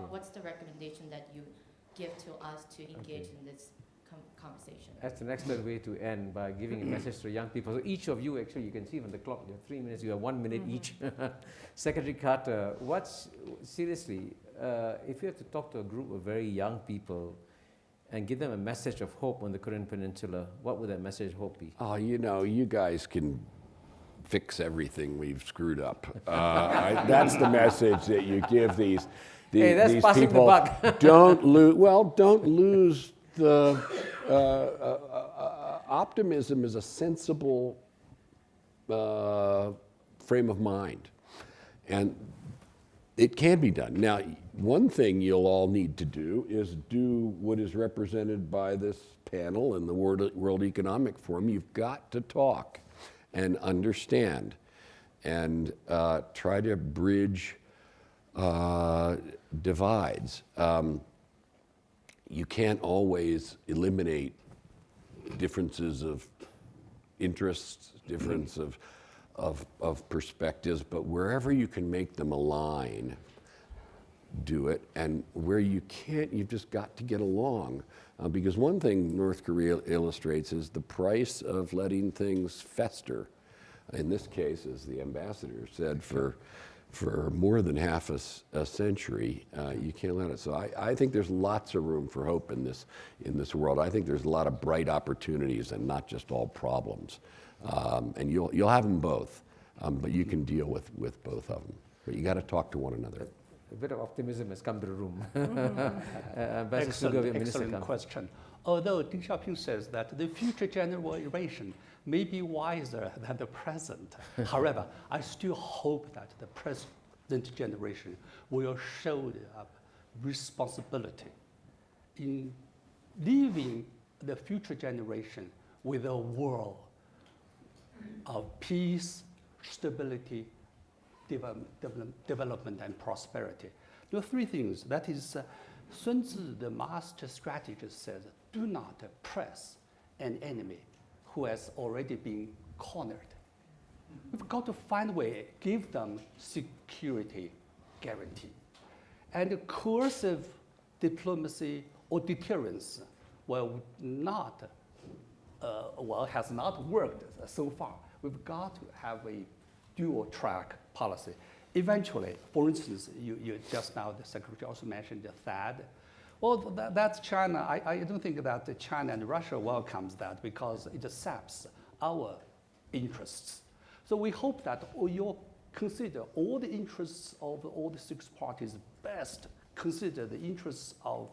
what's the recommendation that you give to us to engage in this conversation? That's an excellent way to end, by giving a message to young people. So each of you, actually, you can see from the clock, you have 3 minutes, you have 1 minute each. Secretary Carter, seriously, if you have to talk to a group of very young people and give them a message of hope on the Korean Peninsula, what would that message of hope be? Oh, you guys can fix everything we've screwed up. That's the message that you give these hey, that's these passing people. The buck. Don't lose the optimism is a sensible frame of mind, and it can be done. Now, one thing you'll all need to do is do what is represented by this panel and the World Economic Forum. You've got to talk and understand and try to bridge divides. You can't always eliminate differences of interests, difference of perspectives, but wherever you can make them align, do it. And where you can't, you've just got to get along. Because one thing North Korea illustrates is the price of letting things fester. In this case, as the ambassador said, for more than half a century, you can't let it. So I think there's lots of room for hope in this world. I think there's a lot of bright opportunities and not just all problems. And you'll have them both, but you can deal with both of them. But you got to talk to one another. A bit of optimism has come to the room. Excellent question. Although Deng Xiaoping says that the future generation may be wiser than the present. However, I still hope that the present generation will show responsibility in leaving the future generation with a world of peace, stability, development, and prosperity. There are three things. That is, Sun Tzu, the master strategist, says, do not press an enemy who has already been cornered. We've got to find a way, give them security guarantee. And coercive diplomacy or deterrence has not worked so far. We've got to have a dual track policy. Eventually, for instance, you just now, the Secretary also mentioned the THAAD. Well, that's China. I don't think that China and Russia welcomes that because it saps our interests. So we hope that you'll consider all the interests of all the six parties best, consider the interests of,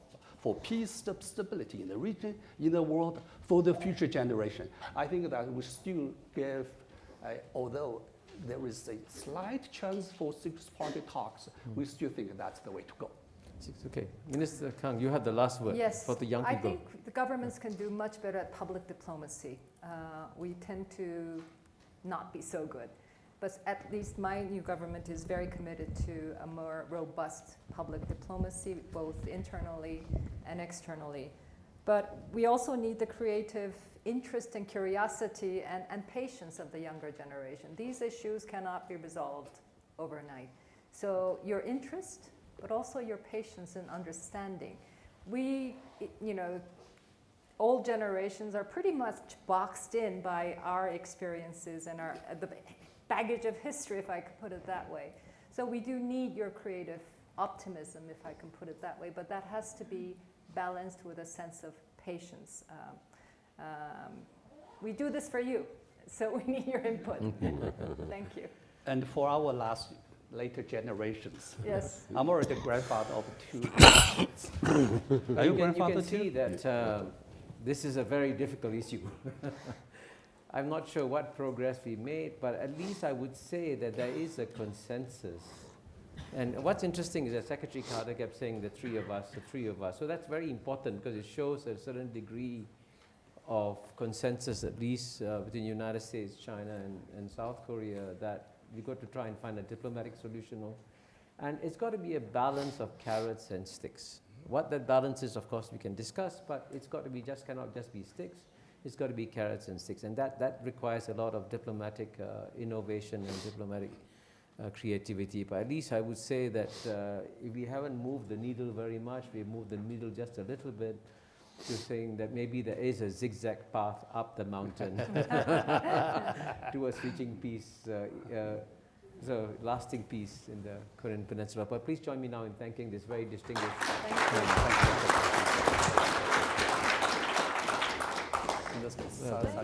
for peace, stability in the region, in the world, for the future generation. I think that we still give, although there is a slight chance for six-party talks, we still think that's the way to go. Okay, Minister Kang, you have the last word Yes, for the young people. I think the governments can do much better at public diplomacy. We tend to not be so good. But at least my new government is very committed to a more robust public diplomacy, both internally and externally. But we also need the creative interest and curiosity and patience of the younger generation. These issues cannot be resolved overnight. So your interest, but also your patience and understanding. We, old generations are pretty much boxed in by our experiences and the baggage of history, if I could put it that way. So we do need your creative optimism, if I can put it that way, but that has to be balanced with a sense of patience. We do this for you, so we need your input. Thank you. And for our later generations. Yes. I'm already a grandfather of 2. Are You you can grandfather see too? that this is a very difficult issue. I'm not sure what progress we made, but at least I would say that there is a consensus. And what's interesting is that Secretary Carter kept saying the three of us. So that's very important because it shows a certain degree of consensus, at least between the United States, China, and South Korea, that we've got to try and find a diplomatic solution. And it's got to be a balance of carrots and sticks. What that balance is, of course, we can discuss, but it's got to be cannot just be sticks. It's got to be carrots and sticks. And that requires a lot of diplomatic innovation and diplomatic creativity. But at least I would say that if we haven't moved the needle very much, we've moved the needle just a little bit to saying that maybe there is a zigzag path up the mountain towards reaching peace, so lasting peace in the Korean Peninsula. But please join me now in thanking this very distinguished. Thank you.